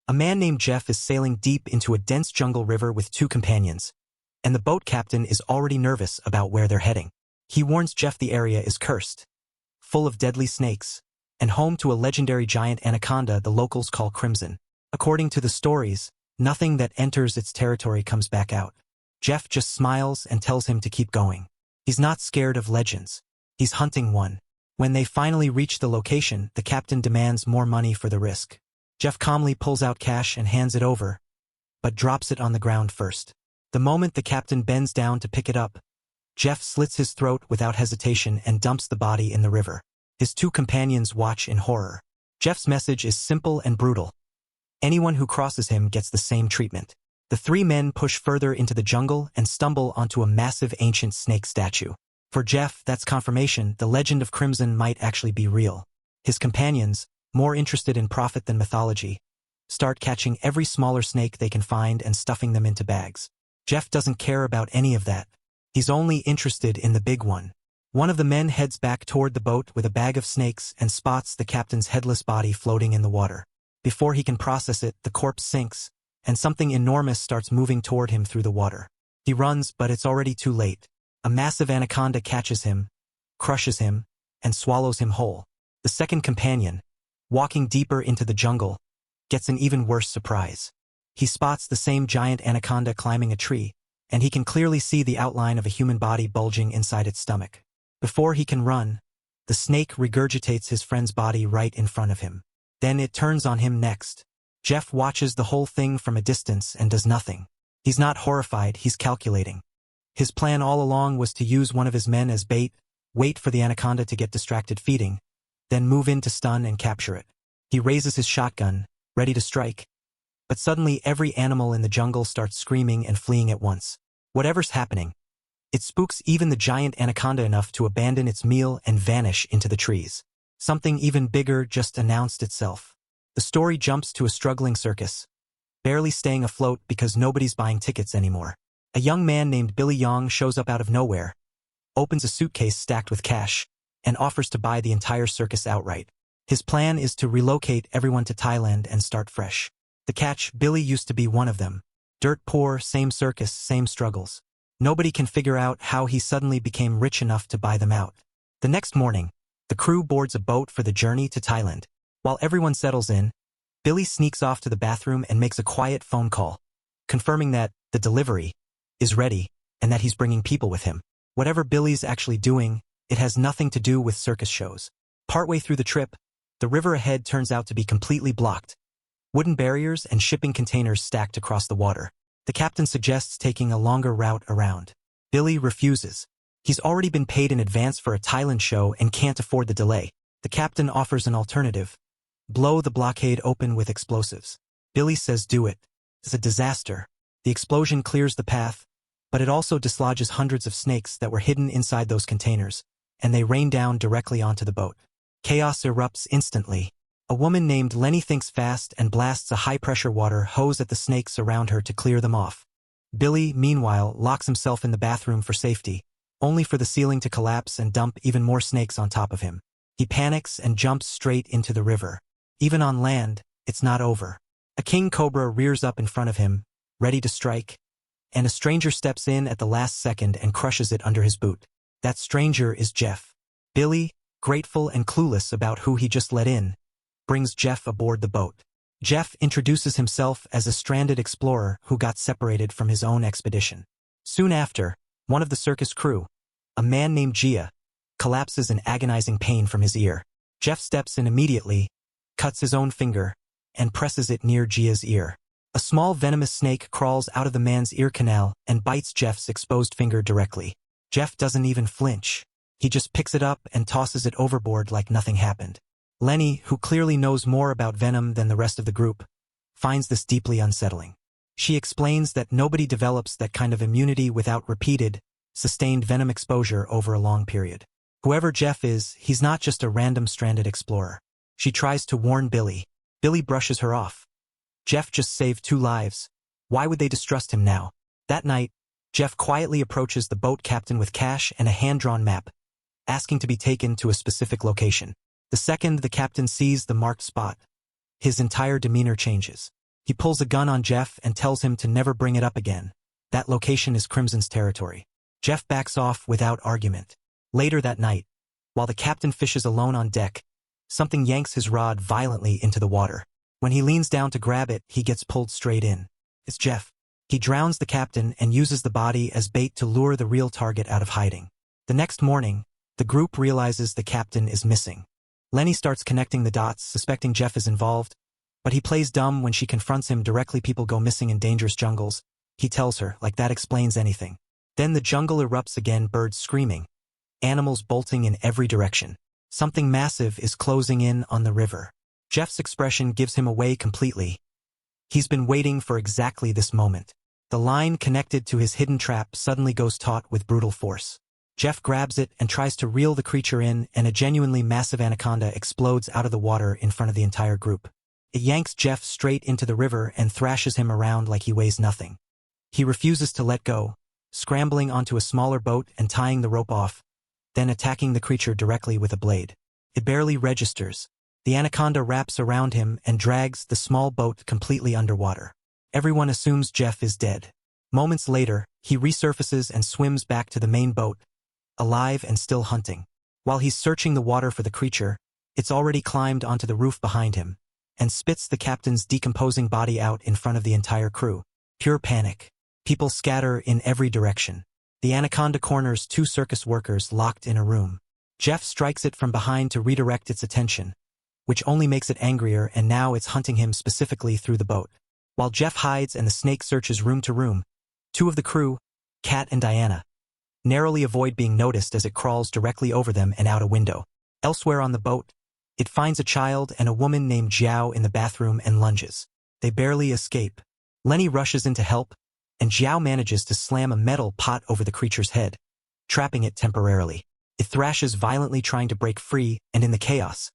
A man named Jeff is sailing deep into a dense jungle river with two companions, and the boat captain is already nervous about where they're heading. He warns Jeff the area is cursed, full of deadly snakes, and home to a legendary giant anaconda the locals call Crimson. According to the stories, nothing that enters its territory comes back out. Jeff just smiles and tells him to keep going. He's not scared of legends. He's hunting one. When they finally reach the location, the captain demands more money for the risk. Jeff calmly pulls out cash and hands it over, but drops it on the ground first. The moment the captain bends down to pick it up, Jeff slits his throat without hesitation and dumps the body in the river. His two companions watch in horror. Jeff's message is simple and brutal. Anyone who crosses him gets the same treatment. The three men push further into the jungle and stumble onto a massive ancient snake statue. For Jeff, that's confirmation the legend of Crimson might actually be real. His companions, more interested in profit than mythology, start catching every smaller snake they can find and stuffing them into bags. Jeff doesn't care about any of that. He's only interested in the big one. One of the men heads back toward the boat with a bag of snakes and spots the captain's headless body floating in the water. Before he can process it, the corpse sinks, and something enormous starts moving toward him through the water. He runs, but it's already too late. A massive anaconda catches him, crushes him, and swallows him whole. The second companion, walking deeper into the jungle, gets an even worse surprise. He spots the same giant anaconda climbing a tree, and he can clearly see the outline of a human body bulging inside its stomach. Before he can run, the snake regurgitates his friend's body right in front of him. Then it turns on him next. Jeff watches the whole thing from a distance and does nothing. He's not horrified, he's calculating. His plan all along was to use one of his men as bait, wait for the anaconda to get distracted feeding, then move in to stun and capture it. He raises his shotgun, ready to strike. But suddenly every animal in the jungle starts screaming and fleeing at once. Whatever's happening, it spooks even the giant anaconda enough to abandon its meal and vanish into the trees. Something even bigger just announced itself. The story jumps to a struggling circus, barely staying afloat because nobody's buying tickets anymore. A young man named Billy Yong shows up out of nowhere, opens a suitcase stacked with cash, and offers to buy the entire circus outright. His plan is to relocate everyone to Thailand and start fresh. The catch, Billy used to be one of them. Dirt poor, same circus, same struggles. Nobody can figure out how he suddenly became rich enough to buy them out. The next morning, the crew boards a boat for the journey to Thailand. While everyone settles in, Billy sneaks off to the bathroom and makes a quiet phone call, confirming that the delivery is ready and that he's bringing people with him. Whatever Billy's actually doing, it has nothing to do with circus shows. Partway through the trip, the river ahead turns out to be completely blocked. Wooden barriers and shipping containers stacked across the water. The captain suggests taking a longer route around. Billy refuses. He's already been paid in advance for a Thailand show and can't afford the delay. The captain offers an alternative. Blow the blockade open with explosives. Billy says do it. It's a disaster. The explosion clears the path, but it also dislodges hundreds of snakes that were hidden inside those containers, and they rain down directly onto the boat. Chaos erupts instantly. A woman named Lenny thinks fast and blasts a high-pressure water hose at the snakes around her to clear them off. Billy, meanwhile, locks himself in the bathroom for safety, only for the ceiling to collapse and dump even more snakes on top of him. He panics and jumps straight into the river. Even on land, it's not over. A king cobra rears up in front of him, ready to strike, and a stranger steps in at the last second and crushes it under his boot. That stranger is Jeff. Billy, grateful and clueless about who he just let in, brings Jeff aboard the boat. Jeff introduces himself as a stranded explorer who got separated from his own expedition. Soon after, one of the circus crew, a man named Gia, collapses in agonizing pain from his ear. Jeff steps in immediately, cuts his own finger, and presses it near Gia's ear. A small venomous snake crawls out of the man's ear canal and bites Jeff's exposed finger directly. Jeff doesn't even flinch. He just picks it up and tosses it overboard like nothing happened. Lenny, who clearly knows more about venom than the rest of the group, finds this deeply unsettling. She explains that nobody develops that kind of immunity without repeated, sustained venom exposure over a long period. Whoever Jeff is, he's not just a random stranded explorer. She tries to warn Billy. Billy brushes her off. Jeff just saved 2 lives. Why would they distrust him now? That night, Jeff quietly approaches the boat captain with cash and a hand-drawn map, asking to be taken to a specific location. The second the captain sees the marked spot, his entire demeanor changes. He pulls a gun on Jeff and tells him to never bring it up again. That location is Crimson's territory. Jeff backs off without argument. Later that night, while the captain fishes alone on deck, something yanks his rod violently into the water. When he leans down to grab it, he gets pulled straight in. It's Jeff. He drowns the captain and uses the body as bait to lure the real target out of hiding. The next morning, the group realizes the captain is missing. Lenny starts connecting the dots, suspecting Jeff is involved, but he plays dumb when she confronts him directly. People go missing in dangerous jungles. He tells her, like that explains anything. Then the jungle erupts again, birds screaming, animals bolting in every direction. Something massive is closing in on the river. Jeff's expression gives him away completely. He's been waiting for exactly this moment. The line connected to his hidden trap suddenly goes taut with brutal force. Jeff grabs it and tries to reel the creature in, and a genuinely massive anaconda explodes out of the water in front of the entire group. It yanks Jeff straight into the river and thrashes him around like he weighs nothing. He refuses to let go, scrambling onto a smaller boat and tying the rope off, then attacking the creature directly with a blade. It barely registers. The anaconda wraps around him and drags the small boat completely underwater. Everyone assumes Jeff is dead. Moments later, he resurfaces and swims back to the main boat, alive and still hunting. While he's searching the water for the creature, it's already climbed onto the roof behind him and spits the captain's decomposing body out in front of the entire crew. Pure panic. People scatter in every direction. The anaconda corners two circus workers locked in a room. Jeff strikes it from behind to redirect its attention, which only makes it angrier, and now it's hunting him specifically through the boat. While Jeff hides and the snake searches room to room, two of the crew, Kat and Diana, narrowly avoid being noticed as it crawls directly over them and out a window. Elsewhere on the boat, it finds a child and a woman named Xiao in the bathroom and lunges. They barely escape. Lenny rushes in to help, and Xiao manages to slam a metal pot over the creature's head, trapping it temporarily. It thrashes violently trying to break free, and in the chaos,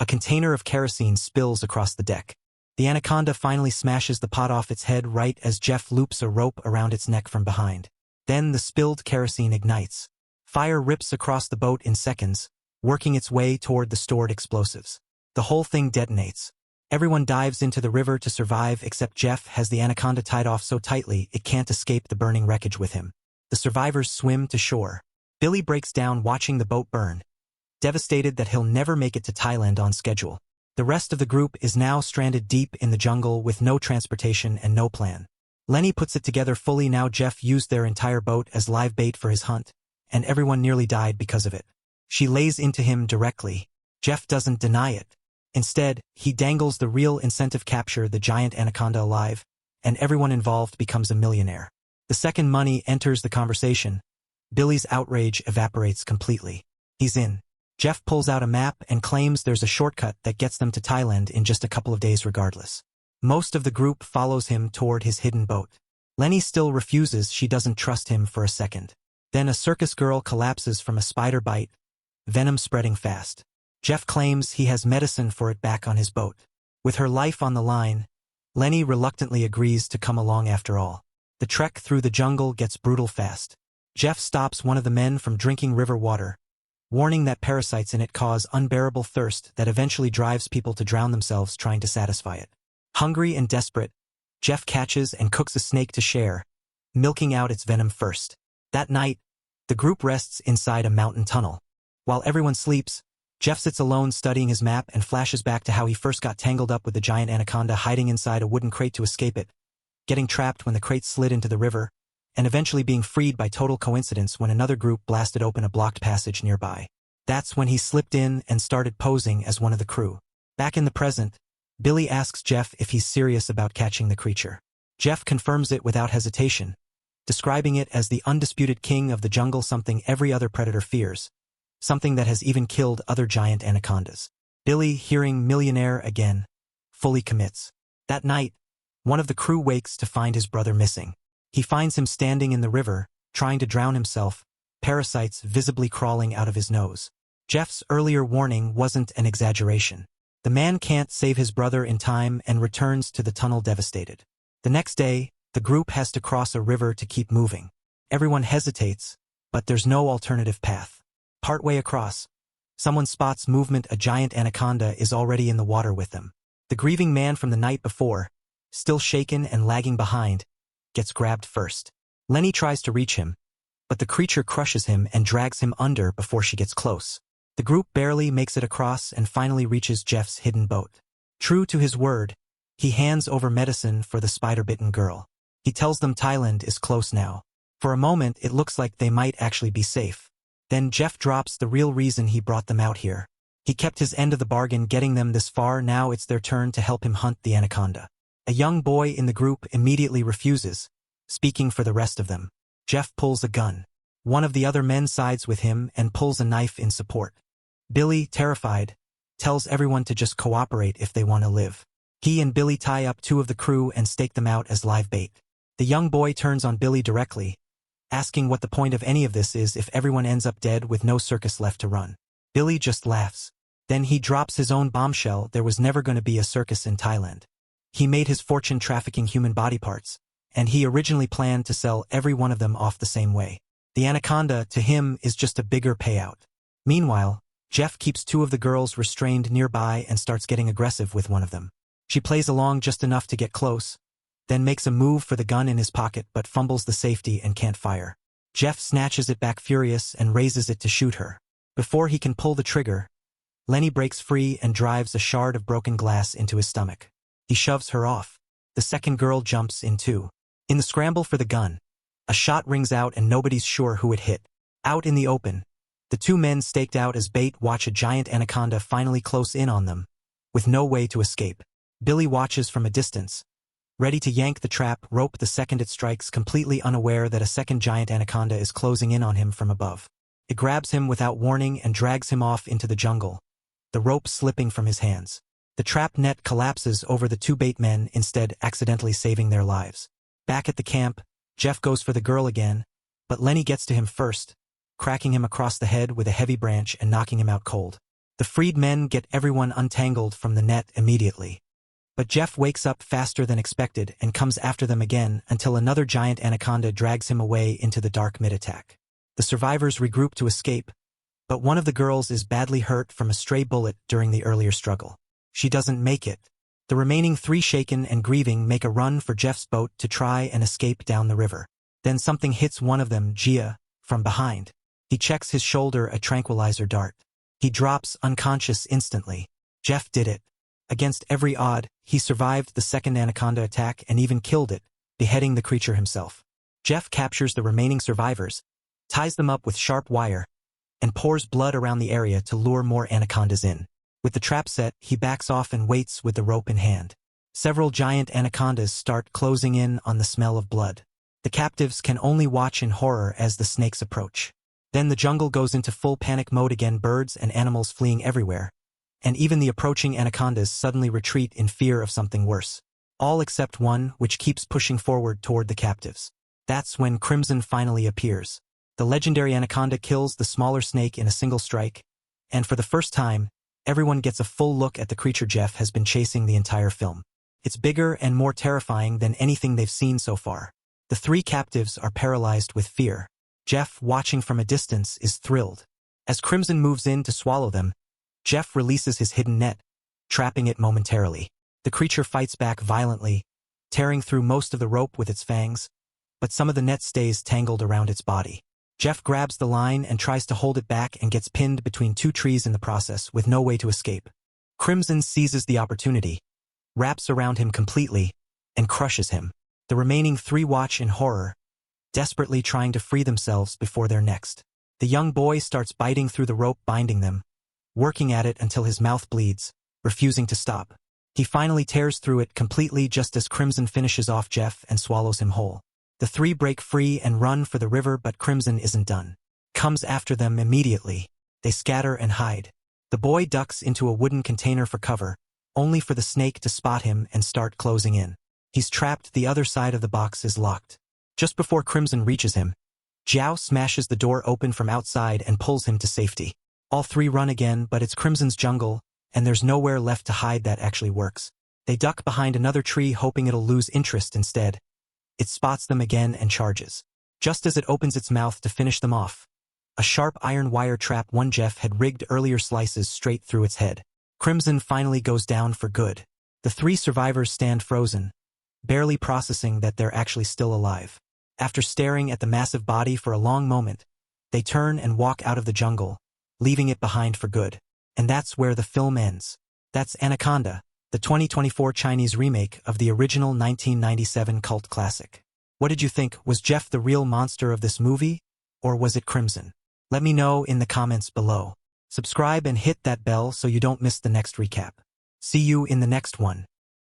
a container of kerosene spills across the deck. The anaconda finally smashes the pot off its head right as Jeff loops a rope around its neck from behind. Then the spilled kerosene ignites. Fire rips across the boat in seconds, working its way toward the stored explosives. The whole thing detonates. Everyone dives into the river to survive except Jeff has the anaconda tied off so tightly it can't escape the burning wreckage with him. The survivors swim to shore. Billy breaks down watching the boat burn, devastated that he'll never make it to Thailand on schedule. The rest of the group is now stranded deep in the jungle with no transportation and no plan. Lenny puts it together fully now. Jeff used their entire boat as live bait for his hunt, and everyone nearly died because of it. She lays into him directly. Jeff doesn't deny it. Instead, he dangles the real incentive: capture the giant anaconda alive, and everyone involved becomes a millionaire. The second money enters the conversation, Billy's outrage evaporates completely. He's in. Jeff pulls out a map and claims there's a shortcut that gets them to Thailand in just a couple of days regardless. Most of the group follows him toward his hidden boat. Lenny still refuses. She doesn't trust him for a second. Then a circus girl collapses from a spider bite, venom spreading fast. Jeff claims he has medicine for it back on his boat. With her life on the line, Lenny reluctantly agrees to come along after all. The trek through the jungle gets brutal fast. Jeff stops one of the men from drinking river water, warning that parasites in it cause unbearable thirst that eventually drives people to drown themselves trying to satisfy it. Hungry and desperate, Jeff catches and cooks a snake to share, milking out its venom first. That night, the group rests inside a mountain tunnel. While everyone sleeps, Jeff sits alone studying his map and flashes back to how he first got tangled up with the giant anaconda, hiding inside a wooden crate to escape it, getting trapped when the crate slid into the river, and eventually being freed by total coincidence when another group blasted open a blocked passage nearby. That's when he slipped in and started posing as one of the crew. Back in the present, Billy asks Jeff if he's serious about catching the creature. Jeff confirms it without hesitation, describing it as the undisputed king of the jungle, something every other predator fears, something that has even killed other giant anacondas. Billy, hearing millionaire again, fully commits. That night, one of the crew wakes to find his brother missing. He finds him standing in the river, trying to drown himself, parasites visibly crawling out of his nose. Jeff's earlier warning wasn't an exaggeration. The man can't save his brother in time and returns to the tunnel devastated. The next day, the group has to cross a river to keep moving. Everyone hesitates, but there's no alternative path. Partway across, someone spots movement. A giant anaconda is already in the water with them. The grieving man from the night before, still shaken and lagging behind, gets grabbed first. Lenny tries to reach him, but the creature crushes him and drags him under before she gets close. The group barely makes it across and finally reaches Jeff's hidden boat. True to his word, he hands over medicine for the spider-bitten girl. He tells them Thailand is close now. For a moment, it looks like they might actually be safe. Then Jeff drops the real reason he brought them out here. He kept his end of the bargain getting them this far. Now it's their turn to help him hunt the anaconda. A young boy in the group immediately refuses, speaking for the rest of them. Jeff pulls a gun. One of the other men sides with him and pulls a knife in support. Billy, terrified, tells everyone to just cooperate if they want to live. He and Billy tie up 2 of the crew and stake them out as live bait. The young boy turns on Billy directly, asking what the point of any of this is if everyone ends up dead with no circus left to run. Billy just laughs. Then he drops his own bombshell: there was never going to be a circus in Thailand. He made his fortune trafficking human body parts, and he originally planned to sell every one of them off the same way. The anaconda, to him, is just a bigger payout. Meanwhile, Jeff keeps 2 of the girls restrained nearby and starts getting aggressive with one of them. She plays along just enough to get close, then makes a move for the gun in his pocket but fumbles the safety and can't fire. Jeff snatches it back furious and raises it to shoot her. Before he can pull the trigger, Lenny breaks free and drives a shard of broken glass into his stomach. He shoves her off. The second girl jumps in too. In the scramble for the gun, a shot rings out and nobody's sure who it hit. Out in the open, the 2 men staked out as bait watch a giant anaconda finally close in on them, with no way to escape. Billy watches from a distance, ready to yank the trap rope the second it strikes, completely unaware that a second giant anaconda is closing in on him from above. It grabs him without warning and drags him off into the jungle, the rope slipping from his hands. The trap net collapses over the 2 bait men, instead accidentally saving their lives. Back at the camp, Jeff goes for the girl again, but Lenny gets to him first, cracking him across the head with a heavy branch and knocking him out cold. The freed men get everyone untangled from the net immediately. But Jeff wakes up faster than expected and comes after them again until another giant anaconda drags him away into the dark mid-attack. The survivors regroup to escape, but one of the girls is badly hurt from a stray bullet during the earlier struggle. She doesn't make it. The remaining 3, shaken and grieving, make a run for Jeff's boat to try and escape down the river. Then something hits one of them, Gia, from behind. He checks his shoulder, a tranquilizer dart. He drops unconscious instantly. Jeff did it. Against every odd, he survived the second anaconda attack and even killed it, beheading the creature himself. Jeff captures the remaining survivors, ties them up with sharp wire, and pours blood around the area to lure more anacondas in. With the trap set, he backs off and waits with the rope in hand. Several giant anacondas start closing in on the smell of blood. The captives can only watch in horror as the snakes approach. Then the jungle goes into full panic mode again, birds and animals fleeing everywhere, and even the approaching anacondas suddenly retreat in fear of something worse. All except one, which keeps pushing forward toward the captives. That's when Crimson finally appears. The legendary anaconda kills the smaller snake in a single strike, and for the first time, everyone gets a full look at the creature Jeff has been chasing the entire film. It's bigger and more terrifying than anything they've seen so far. The 3 captives are paralyzed with fear. Jeff, watching from a distance, is thrilled. As Crimson moves in to swallow them, Jeff releases his hidden net, trapping it momentarily. The creature fights back violently, tearing through most of the rope with its fangs, but some of the net stays tangled around its body. Jeff grabs the line and tries to hold it back and gets pinned between 2 trees in the process with no way to escape. Crimson seizes the opportunity, wraps around him completely, and crushes him. The remaining 3 watch in horror, desperately trying to free themselves before they're next. The young boy starts biting through the rope binding them, working at it until his mouth bleeds, refusing to stop. He finally tears through it completely just as Crimson finishes off Jeff and swallows him whole. The 3 break free and run for the river, but Crimson isn't done. Comes after them immediately. They scatter and hide. The boy ducks into a wooden container for cover, only for the snake to spot him and start closing in. He's trapped. The other side of the box is locked. Just before Crimson reaches him, Jiao smashes the door open from outside and pulls him to safety. All 3 run again, but it's Crimson's jungle, and there's nowhere left to hide that actually works. They duck behind another tree, hoping it'll lose interest instead. It spots them again and charges. Just as it opens its mouth to finish them off, a sharp iron wire trap one Jeff had rigged earlier slices straight through its head. Crimson finally goes down for good. The 3 survivors stand frozen, barely processing that they're actually still alive. After staring at the massive body for a long moment, they turn and walk out of the jungle, leaving it behind for good. And that's where the film ends. That's Anaconda, the 2024 Chinese remake of the original 1997 cult classic. What did you think? Was Jeff the real monster of this movie, or was it Crimson? Let me know in the comments below. Subscribe and hit that bell so you don't miss the next recap. See you in the next one.